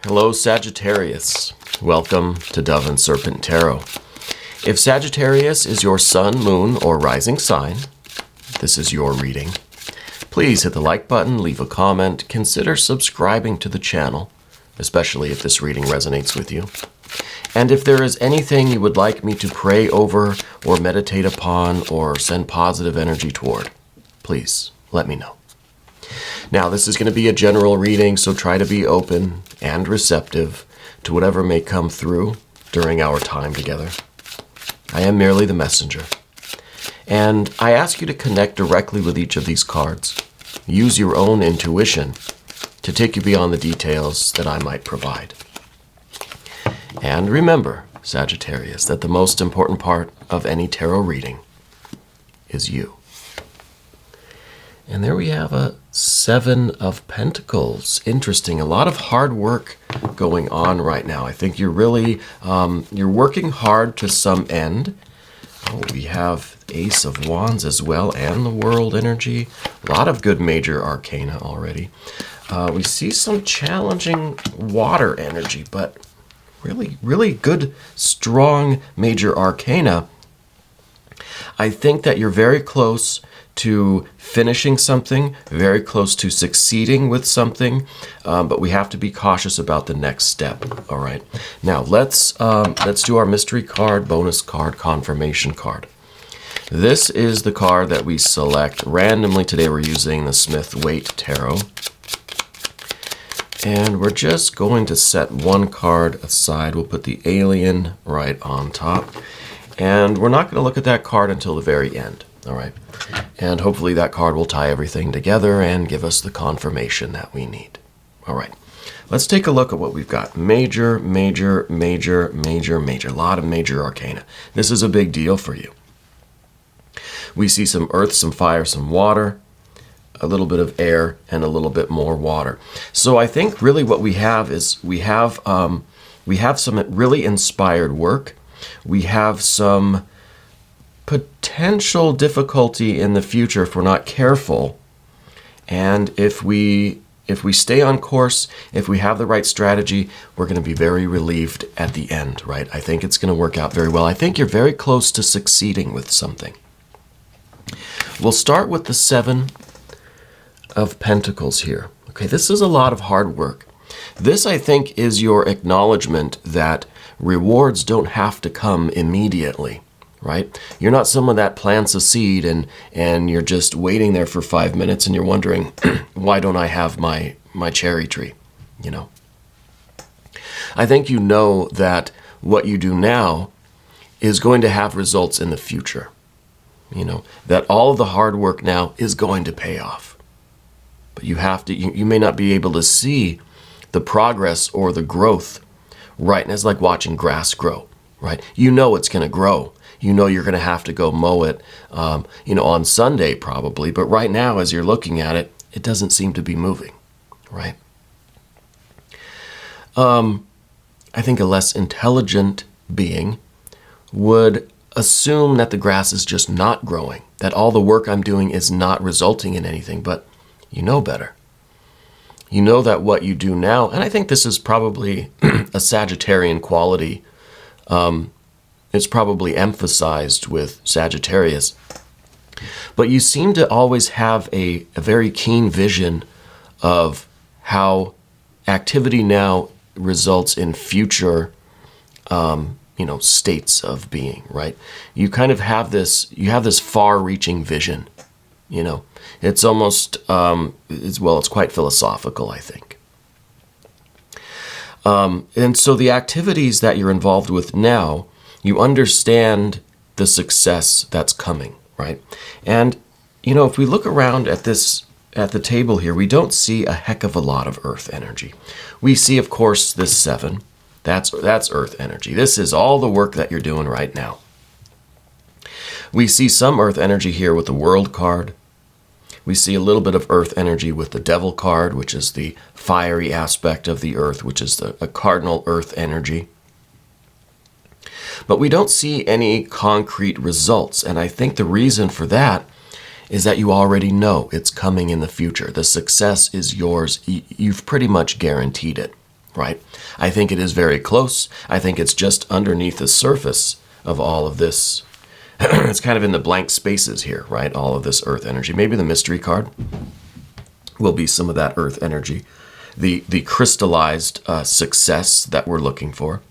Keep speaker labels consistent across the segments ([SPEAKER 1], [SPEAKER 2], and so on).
[SPEAKER 1] Hello, Sagittarius. Welcome to Dove and Serpent Tarot. If Sagittarius is your sun, moon, or rising sign, this is your reading. Please hit the like button, leave a comment, consider subscribing to the channel, especially if this reading resonates with you. And if there is anything you would like me to pray over or meditate upon or send positive energy toward, please let me know. Now, this is going to be a general reading, so try to be open and receptive to whatever may come through during our time together. I am merely the messenger. And I ask you to connect directly with each of these cards. Use your own intuition to take you beyond the details that I might provide. And remember, Sagittarius, that the most important part of any tarot reading is you. And there we have a 7 of Pentacles. Interesting. A lot of hard work going on right now. I think you're really, you're working hard to some end. Oh, we have Ace of Wands as well, and the World energy. A lot of good major arcana already. We see some challenging water energy, but really good, strong major arcana. I think that you're very close to finishing something, very close to succeeding with something, but we have to be cautious about the next step. All right. Now let's do our mystery card, bonus card, confirmation card. This is the card that we select randomly. Today we're using the Smith-Waite Tarot. And we're just going to set one card aside. We'll put the alien right on top. And we're not going to look at that card until the very end. All right. And hopefully that card will tie everything together and give us the confirmation that we need. All right. Let's take a look at what we've got. Major. A lot of major arcana. This is a big deal for you. We see some earth, some fire, some water, a little bit of air, and a little bit more water. So I think really what we have is we have some really inspired work. We have some potential difficulty in the future if we're not careful. And if we stay on course, if we have the right strategy, we're going to be very relieved at the end, right? I think it's going to work out very well. I think you're very close to succeeding with something. We'll start with the 7 of Pentacles here. Okay, this is a lot of hard work. This, I think, is your acknowledgement that rewards don't have to come immediately. Right? You're not someone that plants a seed and you're just waiting there for 5 minutes and you're wondering, why don't I have my cherry tree? You know? I think you know that what you do now is going to have results in the future. You know, that all of the hard work now is going to pay off. But you have to, you may not be able to see the progress or the growth, right? And it's like watching grass grow, right? You know it's going to grow. You know you're going to have to go mow it, on Sunday probably. But right now, as you're looking at it, it doesn't seem to be moving, right? I think a less intelligent being would assume that the grass is just not growing, that all the work I'm doing is not resulting in anything, but you know better. You know that what you do now, and I think this is probably a Sagittarian quality, it's probably emphasized with Sagittarius. But you seem to always have a very keen vision of how activity now results in future, states of being, right? You kind of have this, far-reaching vision, It's almost, it's quite philosophical, I think. And so the activities that you're involved with now, you understand the success that's coming, right? And, if we look around at the table here, we don't see a heck of a lot of earth energy. We see, of course, this 7. That's earth energy. This is all the work that you're doing right now. We see some earth energy here with the World card. We see a little bit of earth energy with the Devil card, which is the fiery aspect of the earth, which is a cardinal earth energy. But we don't see any concrete results. And I think the reason for that is that you already know it's coming in the future. The success is yours. You've pretty much guaranteed it, right? I think it is very close. I think it's just underneath the surface of all of this. It's kind of in the blank spaces here, right? All of this earth energy. Maybe the mystery card will be some of that earth energy. The crystallized success that we're looking for.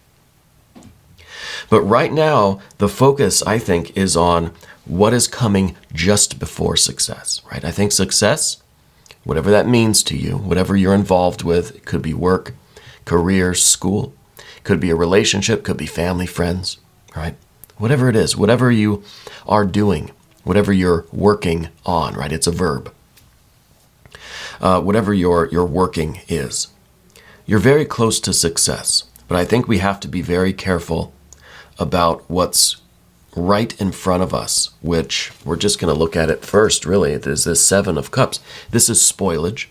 [SPEAKER 1] But right now, the focus, I think, is on what is coming just before success, right? I think success, whatever that means to you, whatever you're involved with, it could be work, career, school, could be a relationship, could be family, friends, right? Whatever it is, whatever you are doing, whatever you're working on, right? It's a verb. Whatever your working is, you're very close to success. But I think we have to be very careful about what's right in front of us, which we're just going to look at it first, really. There's this Seven of Cups. This is spoilage.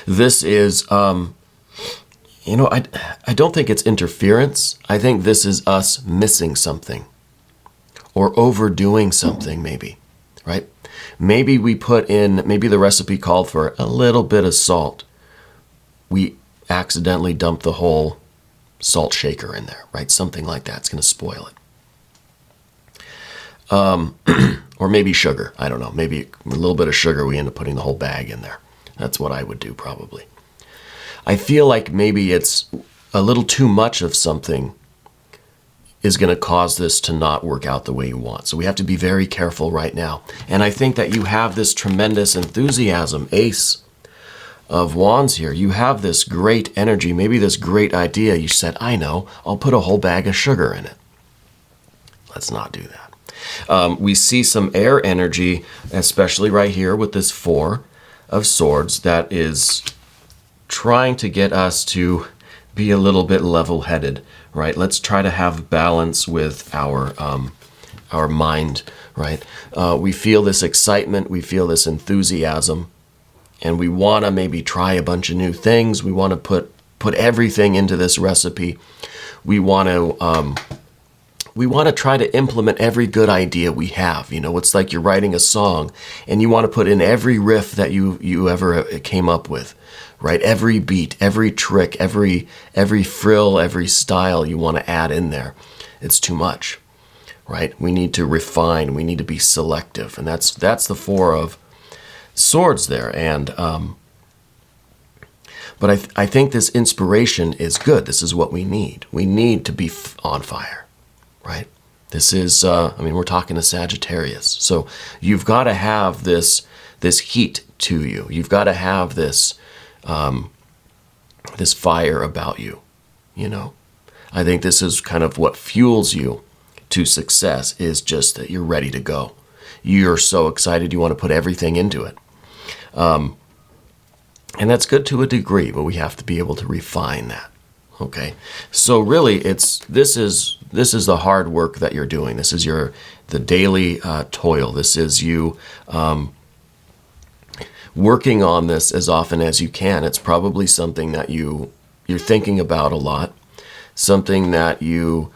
[SPEAKER 1] This is, I don't think it's interference. I think this is us missing something or overdoing something, maybe, right? Maybe we put in, maybe the recipe called for a little bit of salt. We accidentally dumped the whole salt shaker in there, right? Something like that. It's going to spoil it. Or maybe sugar. I don't know. Maybe a little bit of sugar, we end up putting the whole bag in there. That's what I would do probably. I feel like maybe it's a little too much of something is going to cause this to not work out the way you want. So we have to be very careful right now. And I think that you have this tremendous enthusiasm, Ace of Wands here. You have this great energy, maybe this great idea. You said, I know, I'll put a whole bag of sugar in it. Let's not do that. We see some air energy, especially right here with this Four of Swords, that is trying to get us to be a little bit level-headed, right? Let's try to have balance with our mind, right? We feel this excitement, we feel this enthusiasm, and we want to maybe try a bunch of new things. We want to put everything into this recipe. We want to try to implement every good idea we have. You know, it's like you're writing a song, and you want to put in every riff that you ever came up with. Right, every beat, every trick, every frill, every style you want to add in there. It's too much, right? We need to refine. We need to be selective, and that's the Four of Swords there. And but I think this inspiration is good. This is what we need. We need to be on fire, right? This is we're talking to Sagittarius, so you've got to have this heat to you. You've got to have this fire about you, you know. I think this is kind of what fuels you to success, is just that you're ready to go. You're so excited, you want to put everything into it. And that's good to a degree, but we have to be able to refine that. Okay. So really this is the hard work that you're doing. This is the daily toil. This is you working on this as often as you can. It's probably something that you're thinking about a lot, something that you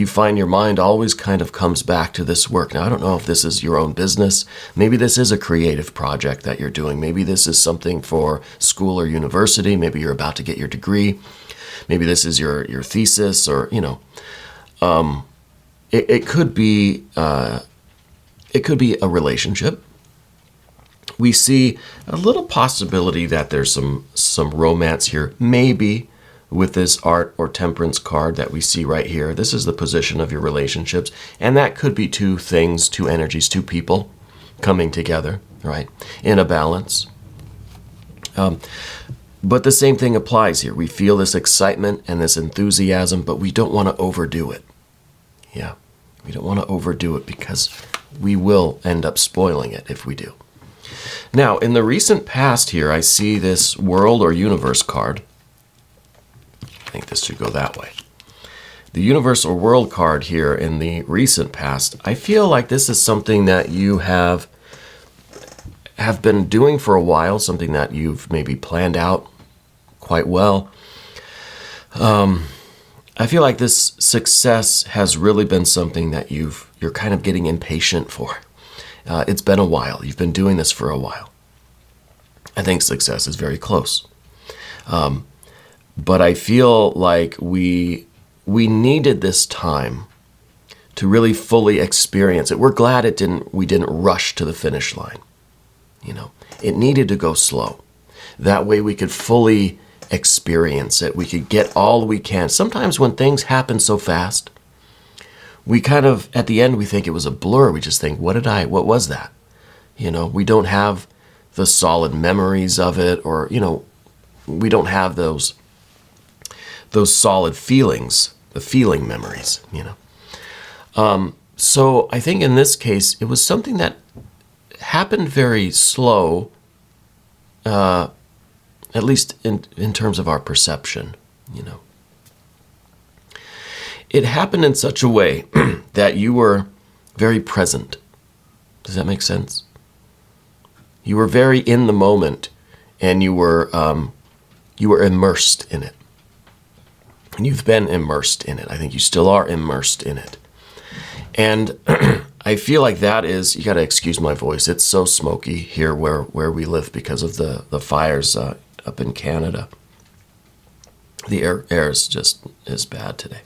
[SPEAKER 1] find your mind always kind of comes back to this work. Now, I don't know if this is your own business. Maybe this is a creative project that you're doing. Maybe this is something for school or university. Maybe you're about to get your degree. Maybe this is your thesis, or, you know, it could be a relationship. We see a little possibility that there's some romance here, maybe with this Art or Temperance card that we see right here. This is the position of your relationships, and that could be two things, two energies, two people coming together, right, in a balance. But the same thing applies here. We feel this excitement and this enthusiasm, but we don't want to overdo it. Yeah, we don't want to overdo it, because we will end up spoiling it if we do. Now, in the recent past here, I see this World or Universe card. I think this should go that way. The Universe or World card here in the recent past, I feel like this is something that you have been doing for a while, something that you've maybe planned out quite well. I feel like this success has really been something that you're kind of getting impatient for. It's been a while. You've been doing this for a while. I think success is very close. But I feel like we needed this time to really fully experience it. We're glad we didn't rush to the finish line. It needed to go slow. That way we could fully experience it. We could get all we can. Sometimes when things happen so fast, we kind of, at the end, we think it was a blur. We just think, what was that? We don't have the solid memories of it, or, we don't have those solid feelings, the feeling memories, So I think in this case, it was something that happened very slow, at least in terms of our perception, It happened in such a way that you were very present. Does that make sense? You were very in the moment, and you were immersed in it. And you've been immersed in it. I think you still are immersed in it. And I feel like that is, you got to excuse my voice. It's so smoky here where we live because of the fires up in Canada. The air is bad today.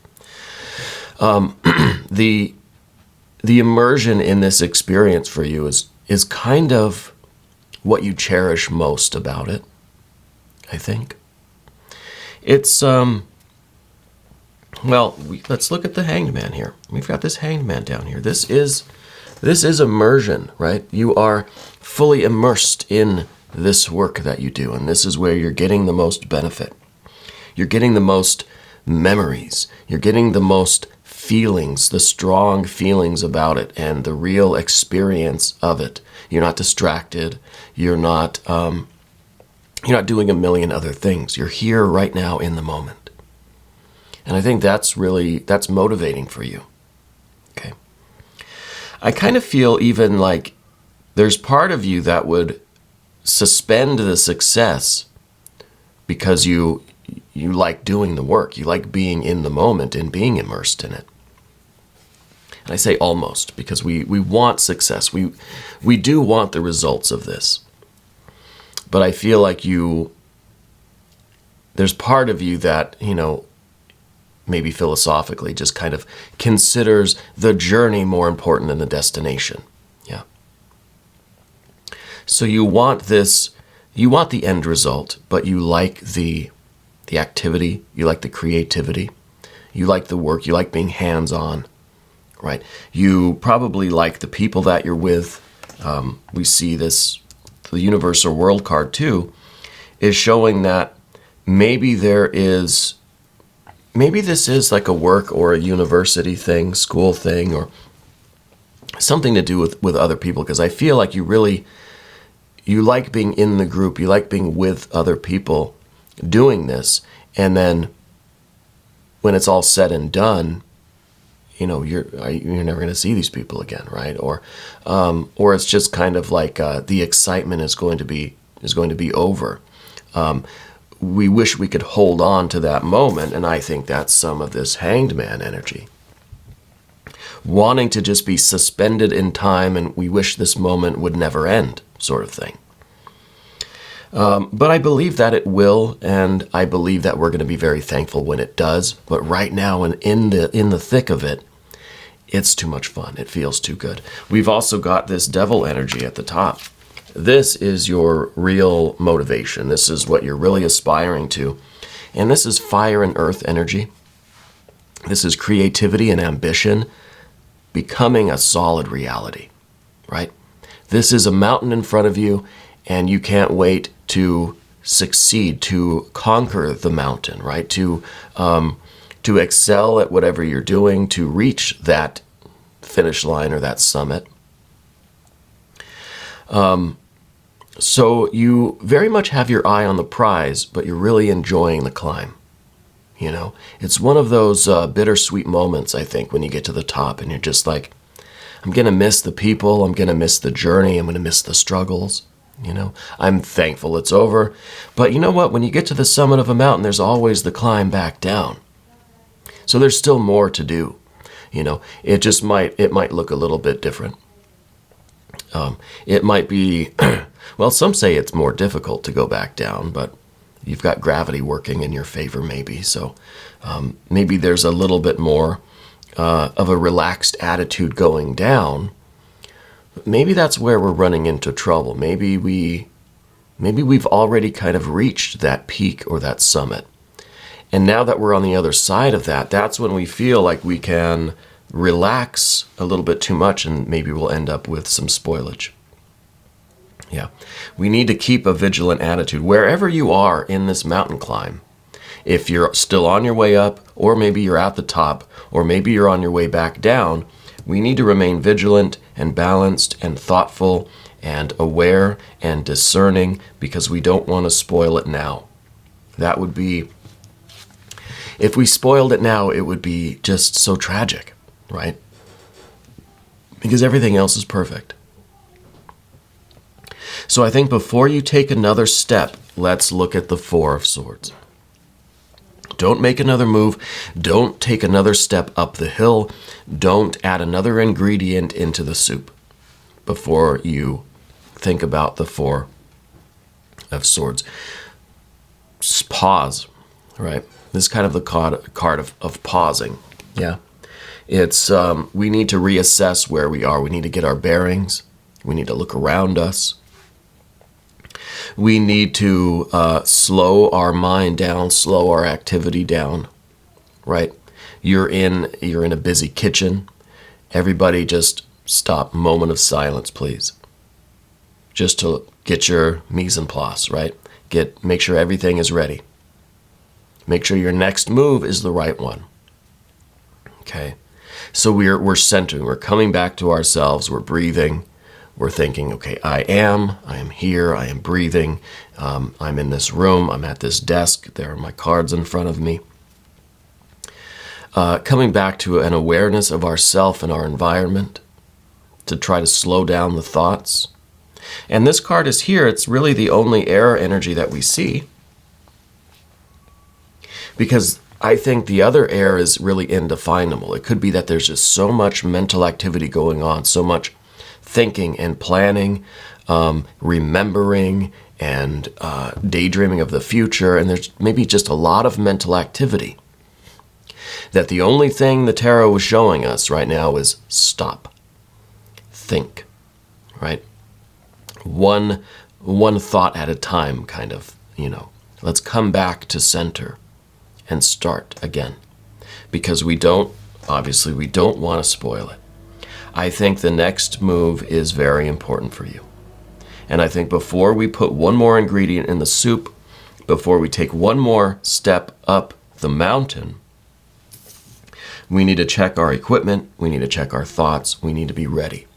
[SPEAKER 1] The immersion in this experience for you is kind of what you cherish most about it, I think. It's, let's look at the Hanged Man here. We've got this Hanged Man down here. This is immersion, right? You are fully immersed in this work that you do, and this is where you're getting the most benefit. You're getting the most memories. You're getting the most feelings, the strong feelings about it, and the real experience of it. You're not distracted. You're not doing a million other things. You're here right now in the moment. And I think that's motivating for you. Okay. I kind of feel even like there's part of you that would suspend the success because you like doing the work. You like being in the moment and being immersed in it. And I say almost because we want success. We do want the results of this. But I feel like there's part of you that, maybe philosophically just kind of considers the journey more important than the destination. Yeah. So you want the end result, but you like the activity, you like the creativity, you like the work, you like being hands-on, right? You probably like the people that you're with. We see this, the Universal World card too, is showing that maybe this is like a work or a university thing, school thing, or something to do with other people, because I feel like you like being in the group, you like being with other people doing this, and then when it's all said and done, you're never going to see these people again, right? Or it's just kind of like the excitement is going to be over. We wish we could hold on to that moment, and I think that's some of this Hanged Man energy. Wanting to just be suspended in time, and we wish this moment would never end, sort of thing. But I believe that it will, and I believe that we're going to be very thankful when it does. But right now, and in the thick of it, it's too much fun. It feels too good. We've also got this Devil energy at the top. This is your real motivation. This is what you're really aspiring to. And this is fire and earth energy. This is creativity and ambition becoming a solid reality, right? This is a mountain in front of you, and you can't wait to succeed, to conquer the mountain, right? To excel at whatever you're doing, to reach that finish line or that summit. So you very much have your eye on the prize, but you're really enjoying the climb. It's one of those bittersweet moments, I think, when you get to the top and you're just like, I'm going to miss the people, I'm going to miss the journey, I'm going to miss the struggles. I'm thankful it's over. But you know what? When you get to the summit of a mountain, there's always the climb back down. So there's still more to do. It might look a little bit different. It might be, well, some say it's more difficult to go back down, but You've got gravity working in your favor, maybe. So maybe there's a little bit more of a relaxed attitude going down. Maybe that's where we're running into trouble. Maybe we've already kind of reached that peak or that summit. And now that we're on the other side of that, that's when we feel like we can relax a little bit too much, and maybe we'll end up with some spoilage. Yeah, we need to keep a vigilant attitude wherever you are in this mountain climb. If you're still on your way up, or maybe you're at the top, or maybe you're on your way back down, we need to remain vigilant and balanced and thoughtful and aware and discerning, because we don't want to spoil it now. That would be, if we spoiled it now, it would be just so tragic, right? Because everything else is perfect. So I think before you take another step, let's look at the Four of Swords. Don't make another move. Don't take another step up the hill. Don't add another ingredient into the soup before you think about the Four of Swords. Just pause, right? This is kind of the card of pausing. Yeah. It's we need to reassess where we are. We need to get our bearings. We need to look around us. We need to slow our mind down, slow our activity down, right? You're in a busy kitchen. Everybody just stop. Moment of silence, please. Just to get your mise en place, right? Make sure everything is ready. Make sure your next move is the right one. Okay? So we're centering. We're coming back to ourselves. We're breathing. We're thinking, okay, I am here, I am breathing, I'm in this room, I'm at this desk, there are my cards in front of me. Coming back to an awareness of ourself and our environment, to try to slow down the thoughts. And this card is here, it's really the only air energy that we see. Because I think the other air is really indefinable. It could be that there's just so much mental activity going on, so much thinking and planning, remembering and daydreaming of the future, and there's maybe just a lot of mental activity. That the only thing the tarot is showing us right now is stop, think, right? One thought at a time, kind of, Let's come back to center and start again, because we don't want to spoil it. I think the next move is very important for you. And I think before we put one more ingredient in the soup, before we take one more step up the mountain, we need to check our equipment, we need to check our thoughts, we need to be ready,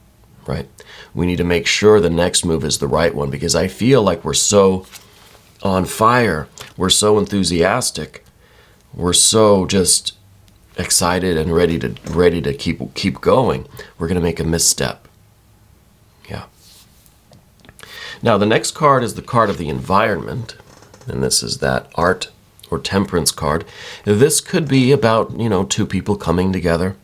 [SPEAKER 1] right? We need to make sure the next move is the right one, because I feel like we're so on fire, we're so enthusiastic, we're so just excited and ready to keep going, we're going to make a misstep. Yeah. Now the next card is the card of the environment, and this is that art or temperance card. This could be about, two people coming together.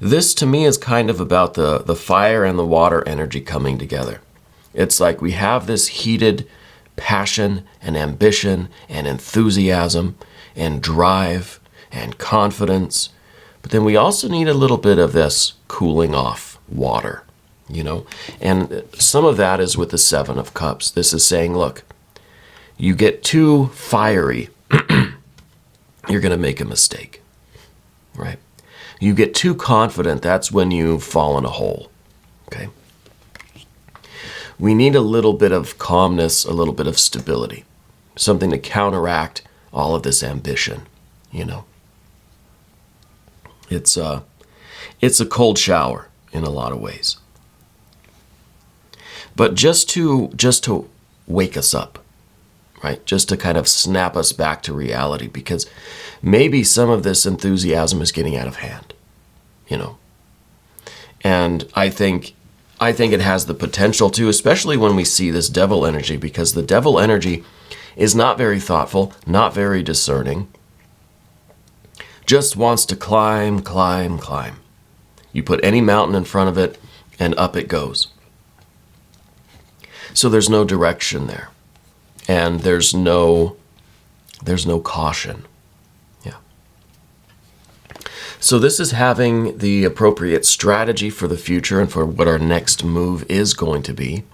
[SPEAKER 1] This to me is kind of about the fire and the water energy coming together. It's like we have this heated passion and ambition and enthusiasm and drive and confidence, but then we also need a little bit of this cooling off water, and some of that is with the Seven of Cups. This is saying, look, you get too fiery, you're going to make a mistake, right? You get too confident, that's when you fall in a hole, okay? We need a little bit of calmness, a little bit of stability, something to counteract all of this ambition, It's a cold shower in a lot of ways. But just to wake us up, right? Just to kind of snap us back to reality, because maybe some of this enthusiasm is getting out of hand, And I think it has the potential to, especially when we see this devil energy, because the devil energy is not very thoughtful, not very discerning, just wants to climb, climb, climb. You put any mountain in front of it, and up it goes. So there's no direction there. and there's no caution. Yeah. So this is having the appropriate strategy for the future and for what our next move is going to be.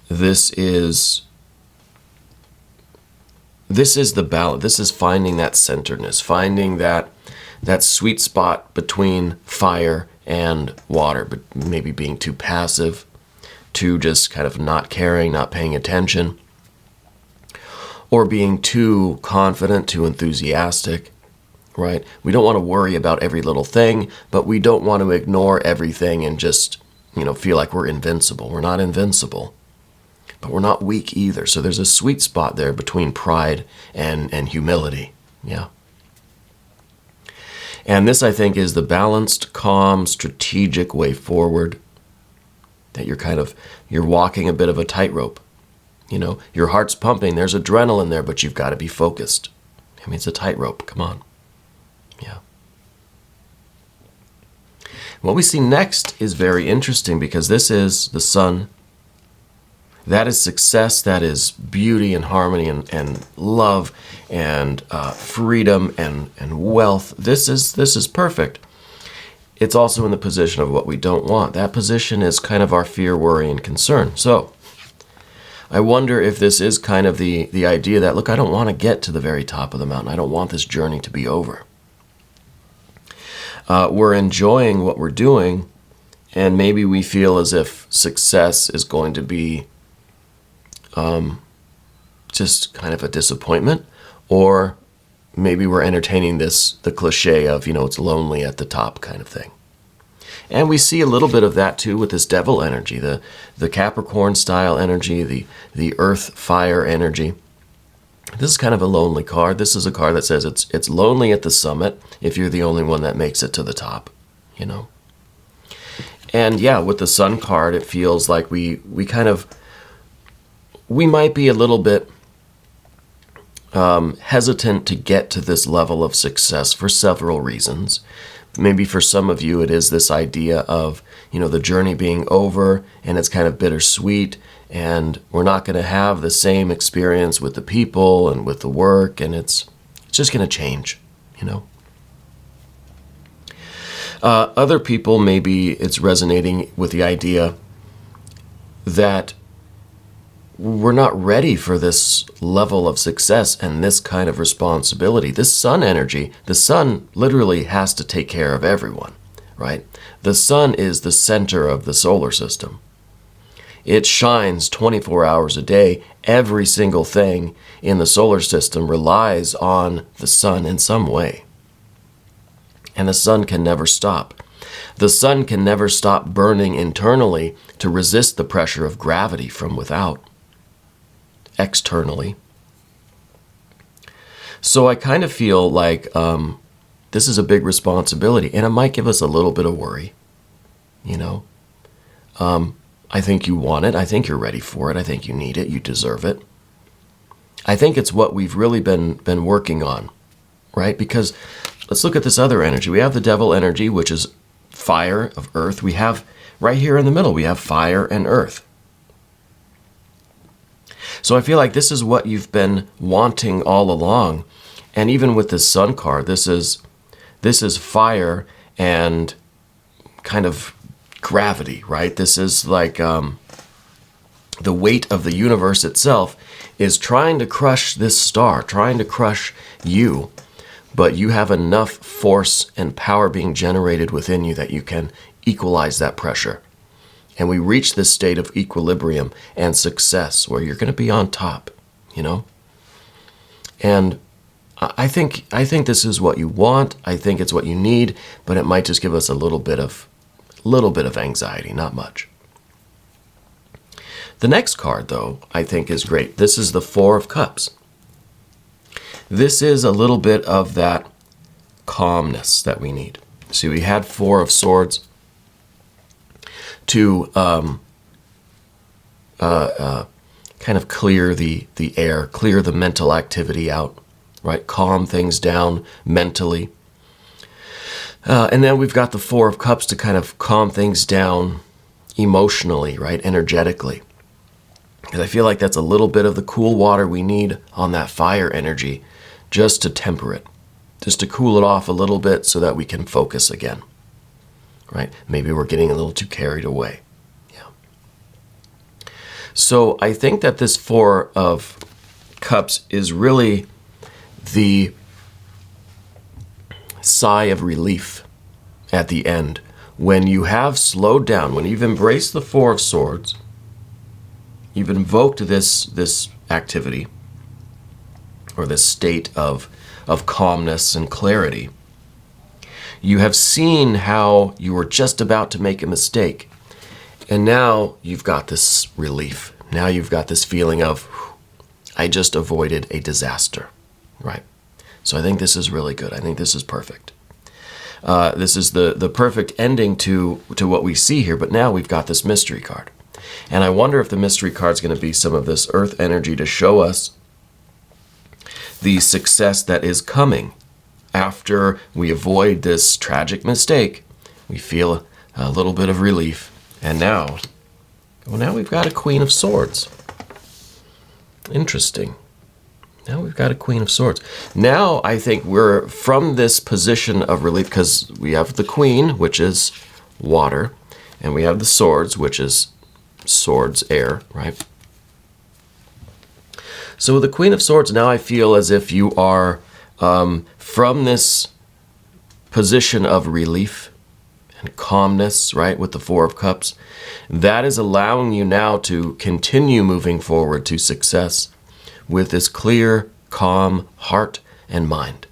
[SPEAKER 1] This is the balance. This is finding that centeredness, finding that sweet spot between fire and water, but maybe being too passive, too just kind of not caring, not paying attention, or being too confident, too enthusiastic, right? We don't want to worry about every little thing, but we don't want to ignore everything and just, feel like we're invincible. We're not invincible, but we're not weak either. So there's a sweet spot there between pride and humility. Yeah. And this, I think, is the balanced, calm, strategic way forward, that you're walking a bit of a tightrope. Your heart's pumping, there's adrenaline there, but you've got to be focused. I mean, it's a tightrope, come on. Yeah. What we see next is very interesting, because this is the sun. That is success, that is beauty and harmony and love and freedom and wealth. This is perfect. It's also in the position of what we don't want. That position is kind of our fear, worry, and concern. So I wonder if this is kind of the idea that, look, I don't want to get to the very top of the mountain. I don't want this journey to be over. We're enjoying what we're doing, and maybe we feel as if success is going to be just kind of a disappointment, or maybe we're entertaining the cliche of, it's lonely at the top kind of thing. And we see a little bit of that too with this devil energy, the Capricorn style energy, the earth fire energy. This is kind of a lonely card. This is a card that says it's lonely at the summit if you're the only one that makes it to the top, And yeah, with the sun card, it feels like we might be a little bit hesitant to get to this level of success for several reasons. Maybe for some of you, it is this idea of, the journey being over, and it's kind of bittersweet, and we're not going to have the same experience with the people and with the work, and it's just going to change, Other people, maybe it's resonating with the idea that we're not ready for this level of success and this kind of responsibility. This sun energy, the sun literally has to take care of everyone, right? The sun is the center of the solar system. It shines 24 hours a day. Every single thing in the solar system relies on the sun in some way. And the sun can never stop. The sun can never stop burning internally to resist the pressure of gravity from without. Externally. So I kind of feel like this is a big responsibility, and it might give us a little bit of worry. I think you want it. I think you're ready for it. I think you need it. You deserve it. I think it's what we've really been working on, right? Because let's look at this other energy. We have the devil energy, which is fire of earth. We have right here in the middle, we have fire and earth. So I feel like this is what you've been wanting all along. And even with this sun card, this is fire and kind of gravity, right? This is like the weight of the universe itself is trying to crush this star, trying to crush you. But you have enough force and power being generated within you that you can equalize that pressure. And we reach this state of equilibrium and success where you're going to be on top, And I think this is what you want. I think it's what you need, but it might just give us a little bit of anxiety, not much. The next card, though, I think is great. This is the Four of Cups. This is a little bit of that calmness that we need. See, we had Four of Swords to kind of clear the air, clear the mental activity out, right? Calm things down mentally. And then we've got the Four of Cups to kind of calm things down emotionally, right? Energetically. Because I feel like that's a little bit of the cool water we need on that fire energy, just to temper it, just to cool it off a little bit so that we can focus again, right? Maybe we're getting a little too carried away. Yeah. So I think that this Four of Cups is really the sigh of relief at the end. When you have slowed down, when you've embraced the Four of Swords, you've invoked this activity or this state of calmness and clarity. You have seen how you were just about to make a mistake, and now you've got this relief. Now you've got this feeling of, I just avoided a disaster, right? So I think this is really good. I think this is perfect. This is the perfect ending to what we see here, but now we've got this mystery card. And I wonder if the mystery card is going to be some of this earth energy to show us the success that is coming after we avoid this tragic mistake. We feel a little bit of relief. And now we've got a Queen of Swords. Interesting. Now we've got a Queen of Swords. Now I think we're from this position of relief, because we have the Queen, which is water, and we have the Swords, which is swords, air, right? So with the Queen of Swords, now I feel as if you are from this position of relief and calmness, right, with the Four of Cups. That is allowing you now to continue moving forward to success with this clear, calm heart and mind.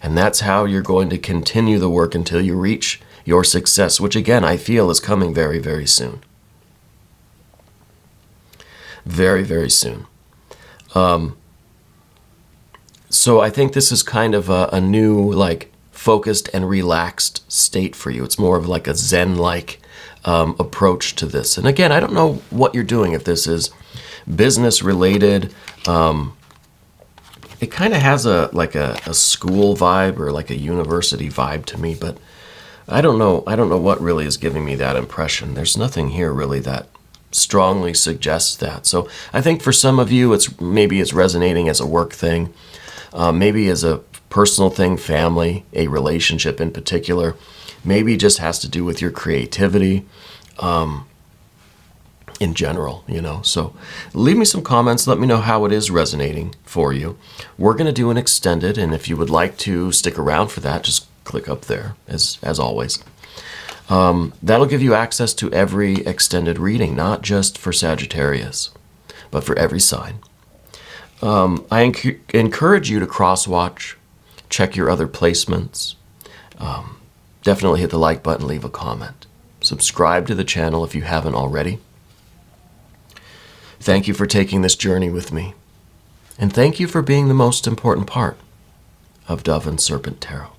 [SPEAKER 1] And that's how you're going to continue the work until you reach your success, which again, I feel is coming very, very soon. Very, very soon. So I think this is kind of a new, like, focused and relaxed state for you. It's more of like a Zen-like approach to this. And again, I don't know what you're doing, if this is business related. It kind of has a school vibe or like a university vibe to me, but I don't know what really is giving me that impression. There's nothing here really that strongly suggests that. So I think for some of you, maybe it's resonating as a work thing, maybe as a personal thing, family, a relationship in particular. Maybe it just has to do with your creativity in general, you know. So leave me some comments. Let me know how it is resonating for you. We're going to do an extended, and if you would like to stick around for that, just click up there, as always. That'll give you access to every extended reading, not just for Sagittarius, but for every sign. I encourage you to cross-watch, check your other placements. Definitely hit the like button, leave a comment. Subscribe to the channel if you haven't already. Thank you for taking this journey with me. And thank you for being the most important part of Dove and Serpent Tarot.